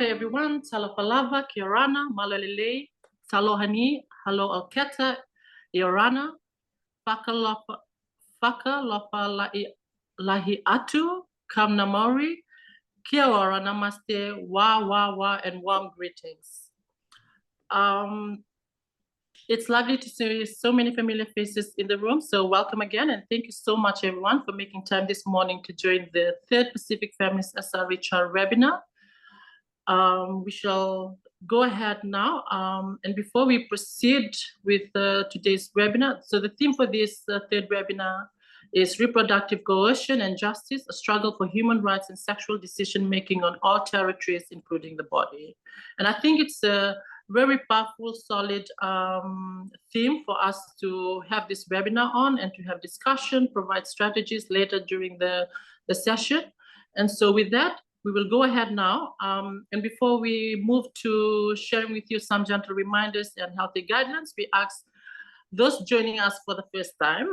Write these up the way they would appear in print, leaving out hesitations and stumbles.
everyone. Talo Palava, Kiorana, Malalele, Talohani, Halo Alketa, Iorana, Faka Lopa Lahi Atu, Kamna Maori, Kia ora, namaste, wa, and warm greetings. It's lovely to see so many familiar faces in the room. So welcome again, and thank you so much, everyone, for making time this morning to join the third Pacific Feminist SRHR webinar. We shall go ahead now. And before we proceed with today's webinar, so the theme for this third webinar is Reproductive Coercion and Justice, a struggle for human rights and sexual decision-making on all territories, including the body. And I think it's a very powerful, solid theme for us to have this webinar on and to have discussion, provide strategies later during the session. And so with that, we will go ahead now. And before we move to sharing with you some gentle reminders and healthy guidelines, we ask those joining us for the first time,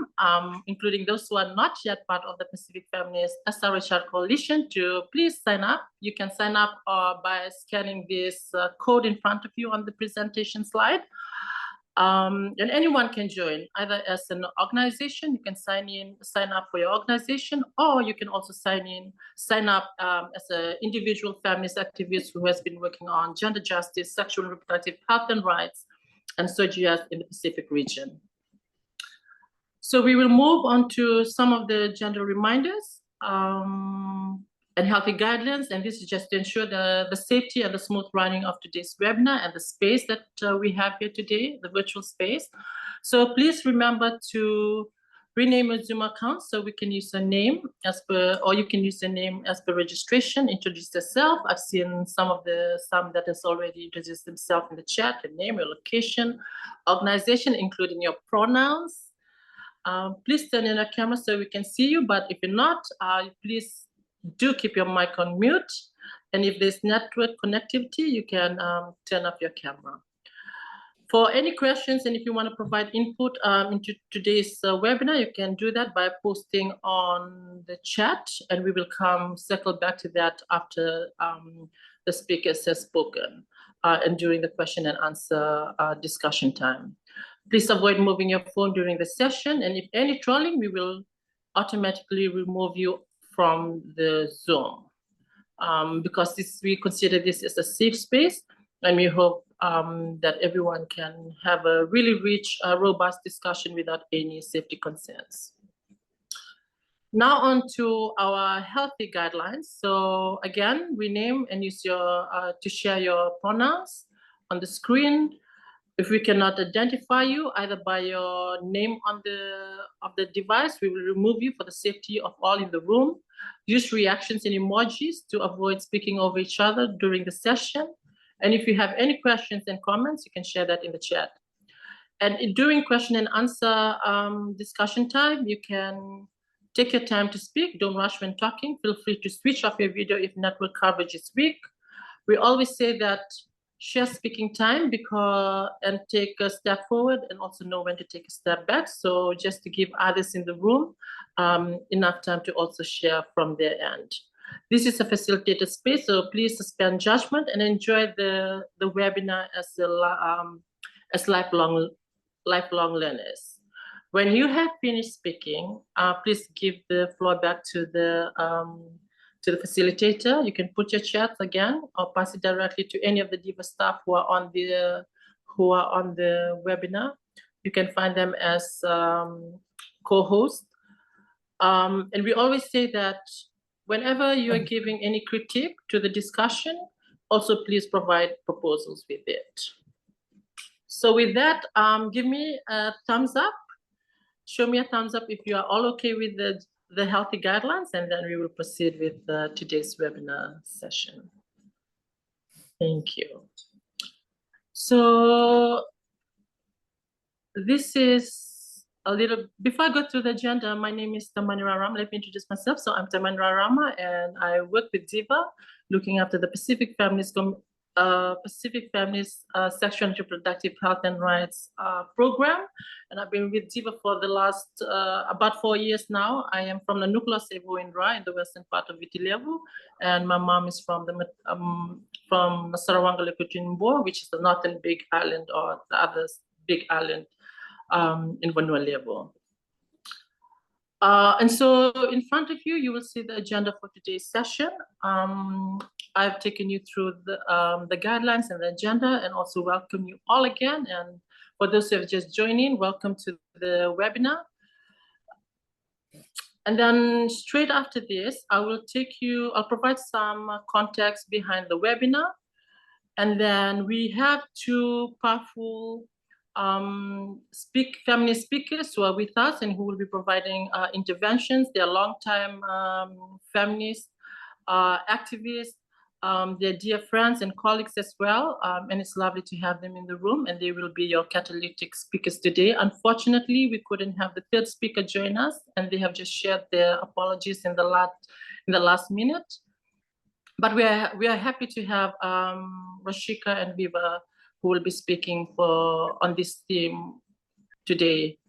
including those who are not yet part of the Pacific Feminist SRHR Coalition, to please sign up. You can sign up by scanning this code in front of you on the presentation slide. And anyone can join, either as an organization, you can sign up for your organization, or you can also sign up as an individual feminist activist who has been working on gender justice, sexual and reproductive health and rights, and SRHR in the Pacific region. So we will move on to some of the gender reminders and healthy guidelines. And this is just to ensure the safety and the smooth running of today's webinar and the space that we have here today, the virtual space. So please remember to rename your Zoom account so we can use a name as per, or you can use a name as per registration, introduce yourself. I've seen some that has already introduced themselves in the chat, your name, your location, organization, including your pronouns. Please turn in your camera so we can see you, but if you're not, please do keep your mic on mute. And if there's network connectivity, you can turn off your camera. For any questions, and if you want to provide input into today's webinar, you can do that by posting on the chat, and we will circle back to that after the speakers have spoken and during the question and answer discussion time. Please avoid moving your phone during the session, and if any trolling, we will automatically remove you from the Zoom because we consider this as a safe space, and we hope that everyone can have a really rich, robust discussion without any safety concerns. Now on to our healthy guidelines. So again, rename and use to share your pronouns on the screen. If we cannot identify you either by your name on the device, we will remove you for the safety of all in the room. Use reactions and emojis to avoid speaking over each other during the session. And if you have any questions and comments, you can share that in the chat. And during question and answer discussion time, you can take your time to speak. Don't rush when talking. Feel free to switch off your video if network coverage is weak. We always say that share speaking time and take a step forward, and also know when to take a step back. So just to give others in the room enough time to also share from their end. This is a facilitated space, so please suspend judgment and enjoy the webinar as lifelong learners. When you have finished speaking, please give the floor back to the facilitator. You can put your chats again or pass it directly to any of the DIVA staff who are on the webinar. You can find them as co-hosts. And we always say that whenever you are giving any critique to the discussion, also please provide proposals with it. So with that, give me a thumbs up. Show me a thumbs up if you are all okay with the healthy guidelines, and then we will proceed with today's webinar session. Thank you. So this is a little, before I go through the agenda, my name is Tamani Rarama. Let me introduce myself. So I'm Tamani Rarama, and I work with DIVA, looking after the Pacific Feminist Pacific Feminist Sexual and Reproductive Health and Rights program. And I've been with DIVA for the last about 4 years now. I am from the Nucleus Evo in the western part of Viti Levu, and my mom is from Sarawanga Lekutinbo, which is the northern big island, or the other big island in Vanua Levu. And so in front of you, you will see the agenda for today's session. I've taken you through the guidelines and the agenda, and also welcome you all again. And for those who have just joined in, welcome to the webinar. And then straight after this, I'll provide some context behind the webinar. And then we have two powerful feminist speakers who are with us and who will be providing interventions. They are longtime feminist activists. They're dear friends and colleagues as well, and it's lovely to have them in the room, and they will be your catalytic speakers today. Unfortunately, we couldn't have the third speaker join us, and they have just shared their apologies in the last minute. But we are happy to have Rashika and Viva, who will be speaking on this theme today.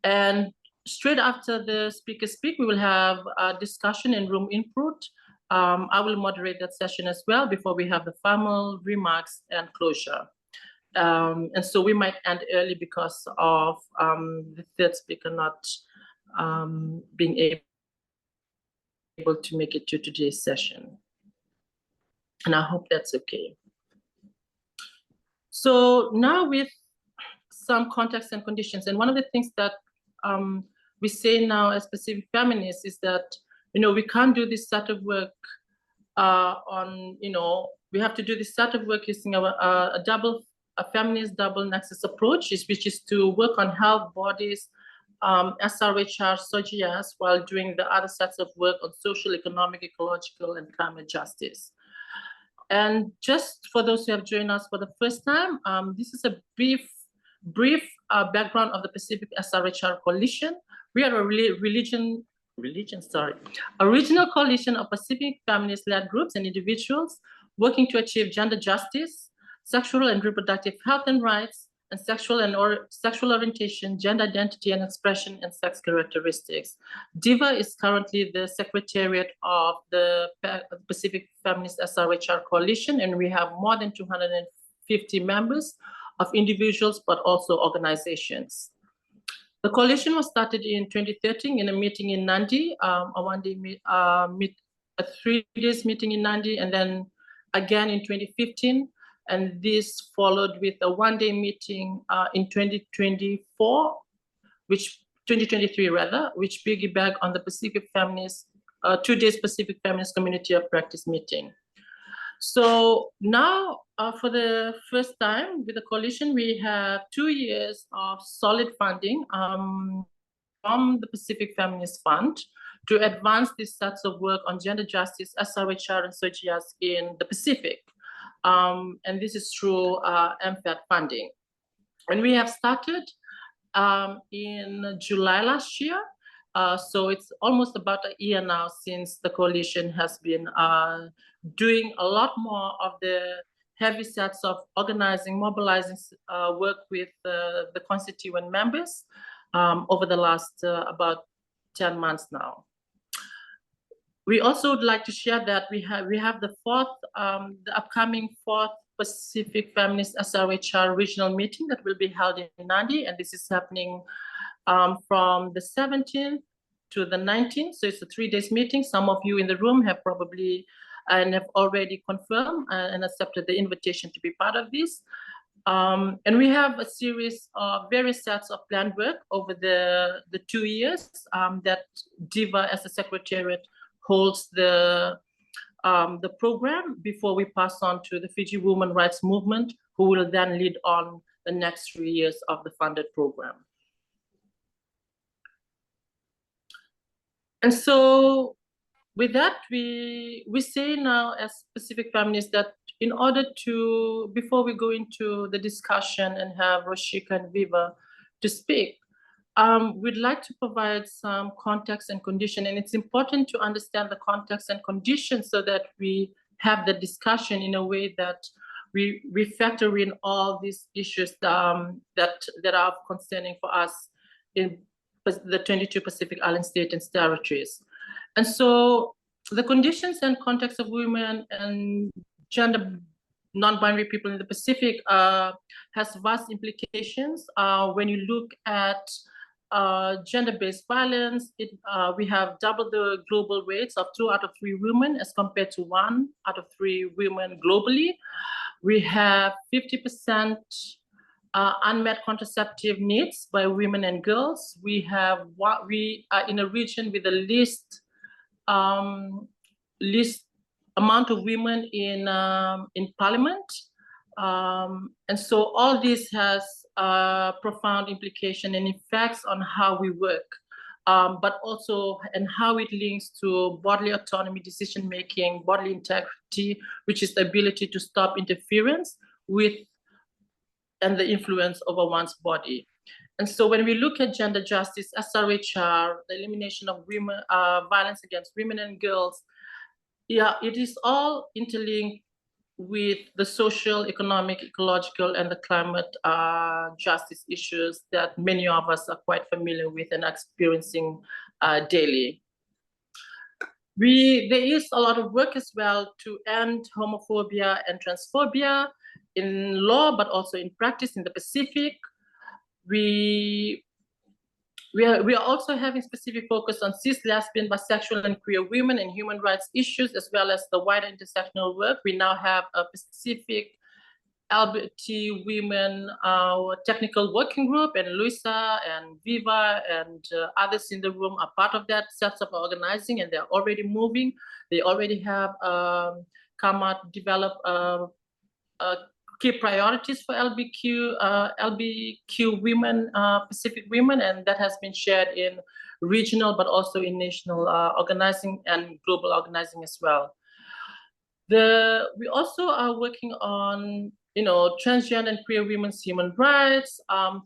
And straight after the speakers speak, we will have a discussion and room input. I will moderate that session as well before we have the formal remarks and closure. And so we might end early because of the third speaker not being able to make it to today's session. And I hope that's okay. So now with some context and conditions, and one of the things that we say now as Pacific feminists is that, we can't do this sort of work we have to do this sort of work using a feminist double nexus approach, which is to work on health, bodies, SRHR, SRHR, while doing the other sets of work on social, economic, ecological, and climate justice. And just for those who have joined us for the first time, this is a brief background of the Pacific SRHR Coalition. We are a regional coalition of Pacific feminist-led groups and individuals working to achieve gender justice, sexual and reproductive health and rights, and sexual orientation, gender identity and expression, and sex characteristics. DIVA is currently the secretariat of the Pacific Feminist SRHR Coalition, and we have more than 250 members of individuals, but also organizations. The coalition was started in 2013 in a meeting in Nandi, a 3-day meeting in Nandi, and then again in 2015. And this followed with a 1-day meeting in 2023 which piggybacked on the Pacific Feminist, 2 days Pacific Feminist Community of Practice meeting. So now, for the first time with the coalition, we have 2 years of solid funding from the Pacific Feminist Fund to advance these sets of work on gender justice, SRHR, and SRHR in the Pacific. And this is through MFAT funding. And we have started in July last year. So it's almost about a year now since the coalition has been doing a lot more of the heavy sets of organizing, mobilizing work with the constituent members over the last about 10 months now. We also would like to share that we have the upcoming fourth Pacific Feminist SRHR regional meeting that will be held in Nandi, and this is happening from the 17th to the 19th. So it's a 3-day meeting. Some of you in the room have probably and have already confirmed and accepted the invitation to be part of this. And we have a series of various sets of planned work over the 2 years that DIVA as a secretariat holds the program before we pass on to the Fiji Women Rights Movement, who will then lead on the next 3 years of the funded program. And so with that, we say now as Pacific Feminists that in order to, before we go into the discussion and have Rashika and Viva to speak, we'd like to provide some context and condition. And it's important to understand the context and condition so that we have the discussion in a way that we factor in all these issues that are concerning for us in the 22 Pacific Island states and territories. And so the conditions and context of women and gender non-binary people in the Pacific has vast implications. When you look at gender-based violence, we have double the global rates of 2 out of 3 women as compared to 1 out of 3 women globally. We have 50% unmet contraceptive needs by women and girls. We are in a region with the least amount of women in parliament. And so all this has profound implication and effects on how we work, but also and how it links to bodily autonomy, decision-making, bodily integrity, which is the ability to stop interference with and the influence over one's body. And so when we look at gender justice, SRHR, the elimination of women, violence against women and girls, yeah, it is all interlinked with the social, economic, ecological, and the climate justice issues that many of us are quite familiar with and experiencing daily. There is a lot of work as well to end homophobia and transphobia in law, but also in practice in the Pacific. We are also having specific focus on cis, lesbian, bisexual, and queer women and human rights issues, as well as the wider intersectional work. We now have a Pacific LGBT women technical working group, and Luisa and Viva and others in the room are part of that sets of organizing, and they're already moving. They already have come out, develop key priorities for LBQ women, Pacific women, and that has been shared in regional, but also in national organizing and global organizing as well. We also are working on, transgender and queer women's human rights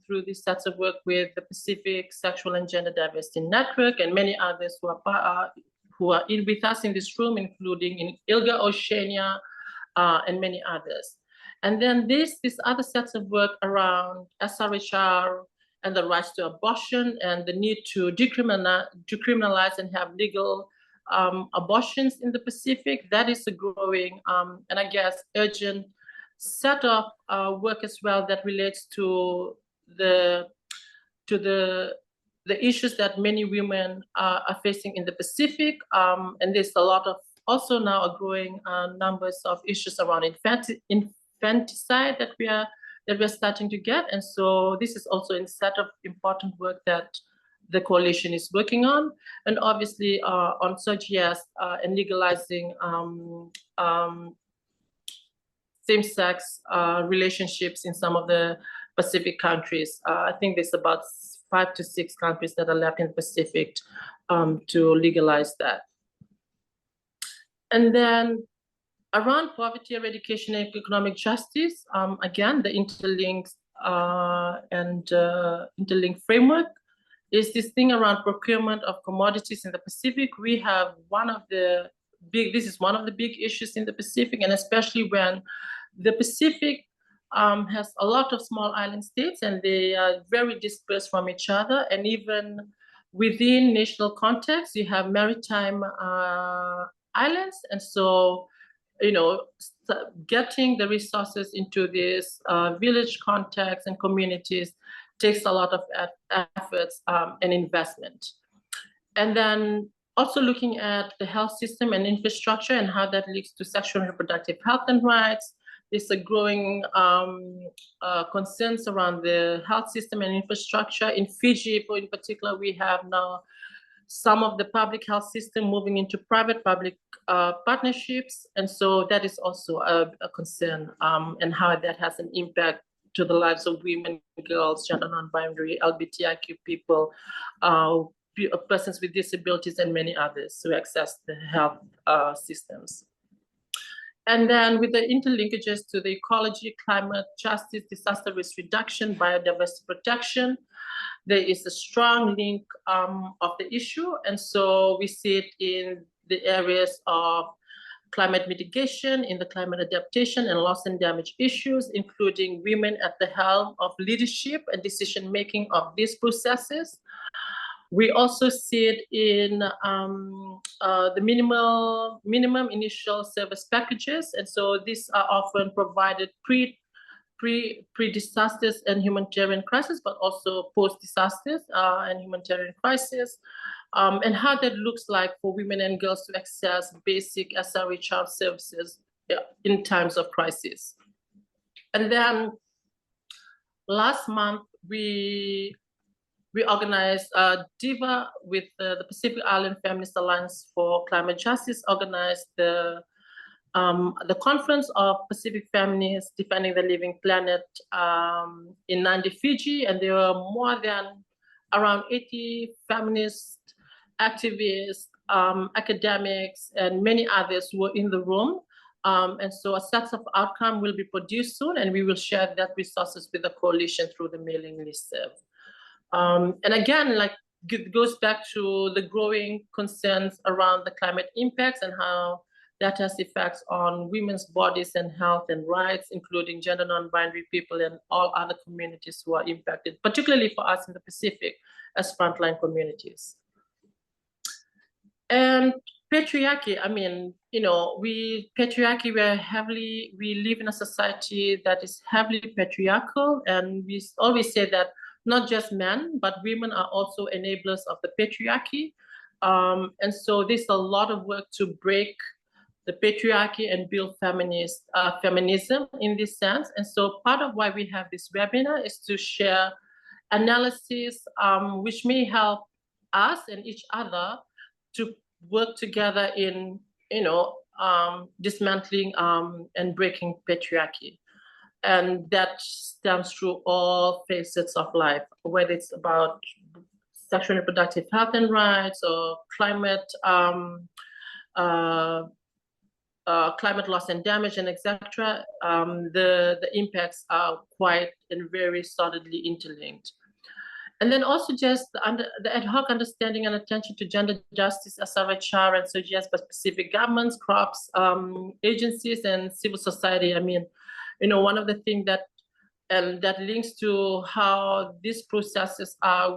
through these sets of work with the Pacific Sexual and Gender Diversity Network and many others who are with us in this room, including in ILGA, Oceania, and many others. And then these other sets of work around SRHR and the rights to abortion and the need to decriminalize and have legal abortions in the Pacific, that is a growing and I guess urgent set of work as well that relates to the issues that many women are facing in the Pacific. And there's a lot of also now a growing numbers of issues around infanticide that we're starting to get. And so this is also a set of important work that the coalition is working on. And obviously on SRHR and legalizing same-sex relationships in some of the Pacific countries. I think there's about 5 to 6 countries that are left in the Pacific to legalize that. And then around poverty eradication and economic justice, again, the interlinked framework is this thing around procurement of commodities in the Pacific. We have this is one of the big issues in the Pacific, and especially when the Pacific has a lot of small island states and they are very dispersed from each other. And even within national context, you have maritime islands. And so, getting the resources into this village context and communities takes a lot of efforts and investment. And then also looking at the health system and infrastructure and how that leads to sexual and reproductive health and rights. There's a growing concerns around the health system and infrastructure. In Fiji, in particular, we have now some of the public health system moving into private-public partnerships. And so that is also a concern and how that has an impact to the lives of women, girls, gender non-binary, LGBTIQ people, persons with disabilities, and many others who access the health systems. And then with the interlinkages to the ecology, climate justice, disaster risk reduction, biodiversity protection, there is a strong link of the issue. And so we see it in the areas of climate mitigation, in the climate adaptation and loss and damage issues, including women at the helm of leadership and decision-making of these processes. We also see it in the minimum initial service packages. And so these are often provided pre-disasters and humanitarian crisis, but also post-disasters and humanitarian crisis, and how that looks like for women and girls to access basic SRHR services in times of crisis. And then last month, we organized DIVA with the Pacific Island Feminist Alliance for Climate Justice, organized the conference of Pacific Feminists Defending the Living Planet in Nandi, Fiji, and there were more than around 80 feminist activists, academics, and many others who were in the room. And so a set of outcome will be produced soon, and we will share that resources with the coalition through the mailing list. And again, like it goes back to the growing concerns around the climate impacts and how that has effects on women's bodies and health and rights, including gender non-binary people and all other communities who are impacted, particularly for us in the Pacific as frontline communities. And patriarchy, I mean, you know, we live in a society that is heavily patriarchal, and we always say that not just men, but women are also enablers of the patriarchy. And so there's a lot of work to break the patriarchy and build feminism in this sense. And so part of why we have this webinar is to share analysis which may help us and each other to work together in, you know, dismantling and breaking patriarchy. And that stems through all facets of life, whether it's about sexual and reproductive health and rights or climate loss and damage, and etc. The impacts are quite and very solidly interlinked. And then also just the ad hoc understanding and attention to gender justice, SRHR and SRHR by specific governments, crops, agencies, and civil society. I mean, you know, one of the things that links to how these processes are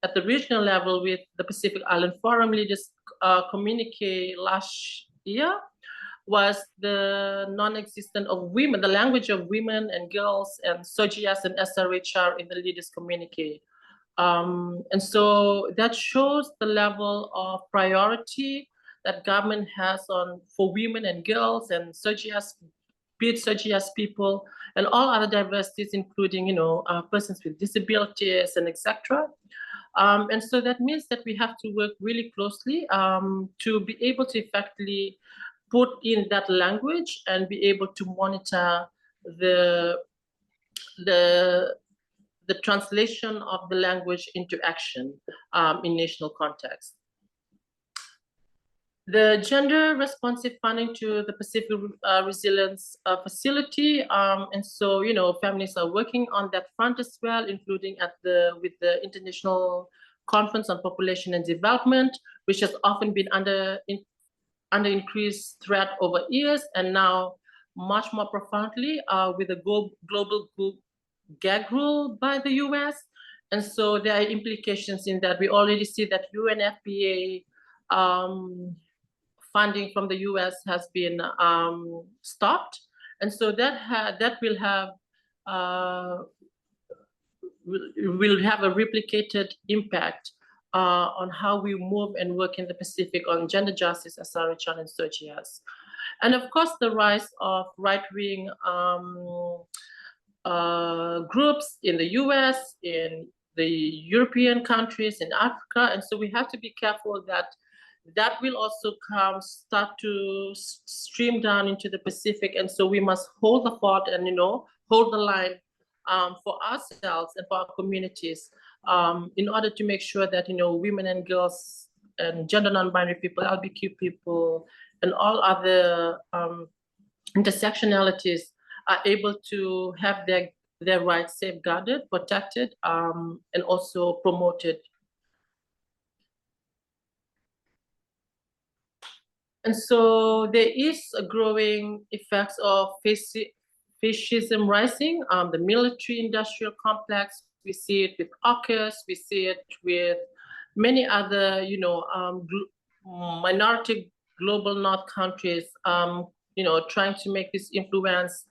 at the regional level with the Pacific Island Forum leaders communique last year was the non-existence of women, the language of women and girls and SOGIAS and SRHR in the leaders communique. And so that shows the level of priority that government has for women and girls and SOGIAS, be it SOGIAS people and all other diversities, including, you know, persons with disabilities and etc. And so that means that we have to work really closely to be able to effectively put in that language and be able to monitor the translation of the language into action in national context. The gender responsive funding to the Pacific Resilience Facility, and so, you know, feminists are working on that front as well, including with the International Conference on Population and Development, which has often been under increased threat over years, and now much more profoundly with a global gag rule by the US. And so there are implications in that. We already see that UNFPA funding from the US has been stopped. And so that will have a replicated impact on how we move and work in the Pacific on gender justice, SRHR, and SOGIAS. And of course, the rise of right-wing groups in the US, in the European countries, in Africa. And so we have to be careful that will also start to stream down into the Pacific. And so we must hold the fort and, you know, hold the line for ourselves and for our communities in order to make sure that, you know, women and girls and gender non-binary people, LGBTQ people, and all other intersectionalities are able to have their rights safeguarded, protected, and also promoted. And so there is a growing effects of fascism rising, the military-industrial complex. We see it with AUKUS, we see it with many other, minority global North countries, trying to make this influence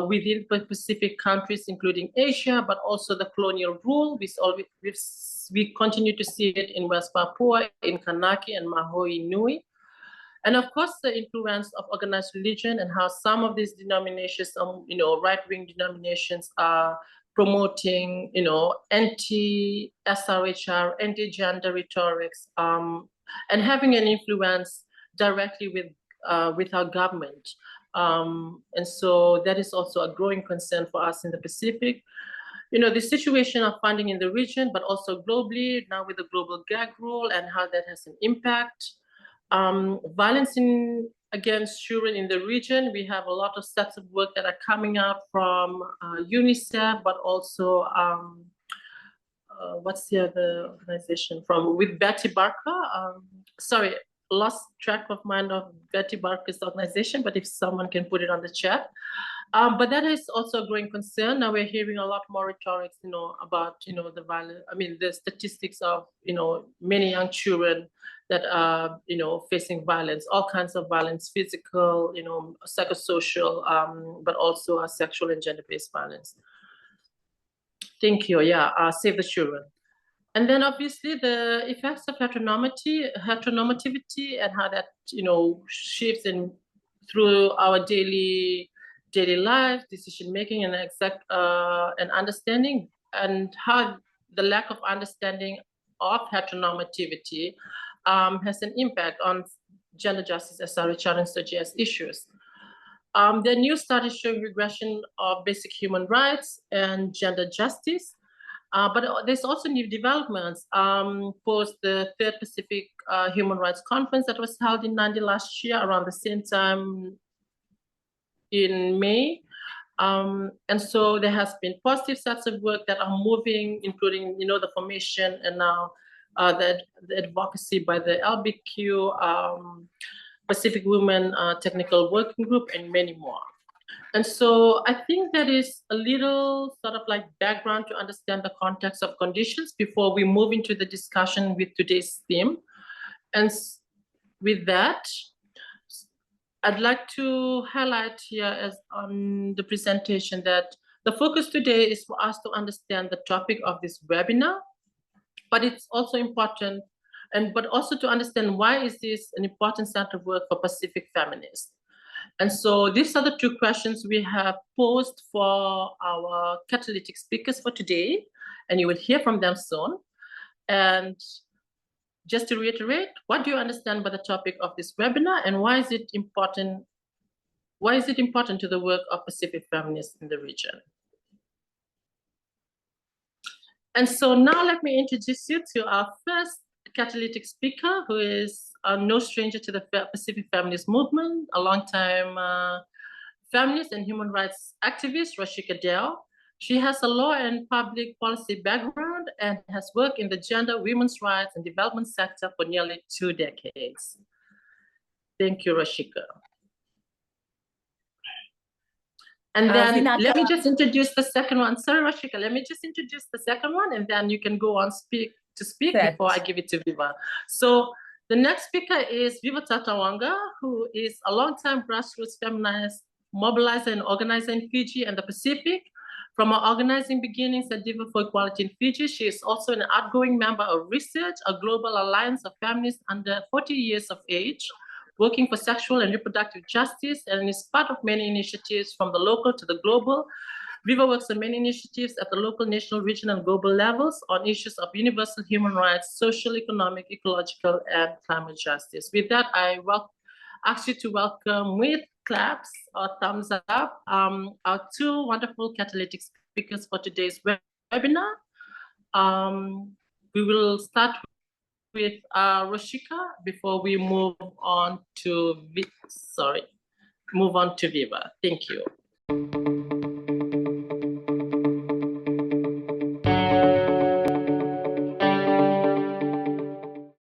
within the Pacific countries, including Asia, but also the colonial rule. We continue to see it in West Papua, in Kanaki and Maui Nui. And of course, the influence of organized religion and how some of these denominations, right-wing denominations are promoting, anti-SRHR, anti-gender rhetorics, and having an influence directly with our government. And so that is also a growing concern for us in the Pacific. The situation of funding in the region, but also globally, now with the global gag rule and how that has an impact. Violence against children in the region. We have a lot of sets of work that are coming out from UNICEF, but also what's the other organization with Betty Barker? Sorry, lost track of mind of Betty Barker's organization, but if someone can put it on the chat. But that is also a growing concern. Now we're hearing a lot more rhetorics, about, the violence, the statistics of, many young children that are, facing violence, all kinds of violence, physical, psychosocial, but also sexual and gender-based violence. Thank you, yeah, Save the Children. And then obviously the effects of heteronormativity and how that, shifts through our daily life, decision-making and and understanding, and how the lack of understanding of heteronormativity has an impact on gender justice, SRHR, and SRHR issues. There are new studies showing regression of basic human rights and gender justice, but there's also new developments post the Third Pacific Human Rights Conference that was held in Nandi last year around the same time in May. And so there has been positive sets of work that are moving, including, the formation and now the advocacy by the LBQ, Pacific Women Technical Working Group, and many more. And so I think that is a little sort of like background to understand the context of conditions before we move into the discussion with today's theme. And with that, I'd like to highlight here as on the presentation that the focus today is for us to understand the topic of this webinar, but it's also important, but also to understand why is this an important set of work for Pacific feminists. And so these are the two questions we have posed for our catalytic speakers for today, and you will hear from them soon. And just to reiterate, what do you understand by the topic of this webinar, and why is it important? Why is it important to the work of Pacific feminists in the region? And so now let me introduce you to our first catalytic speaker, who is no stranger to the Pacific feminist movement, a longtime feminist and human rights activist, Rashika Dale. She has a law and public policy background and has worked in the gender, women's rights, and development sector for nearly 2 decades. Thank you, Rashika. And then let me just introduce the second one. Sorry, Rashika, let me just introduce the second one, and then you can go on to speak before I give it to Viva. So the next speaker is Viva Tatawanga, who is a longtime grassroots feminist mobilizer and organizer in Fiji and the Pacific. From her organizing beginnings at DIVA for Equality in Fiji, she is also an outgoing member of Research, a global alliance of feminists under 40 years of age, working for sexual and reproductive justice, and is part of many initiatives from the local to the global. Viva works on many initiatives at the local, national, regional, and global levels on issues of universal human rights, social, economic, ecological, and climate justice. With that, I ask you to welcome with claps or thumbs up our two wonderful catalytic speakers for today's webinar. We will start with Rashika before we move on to Viva. Thank you.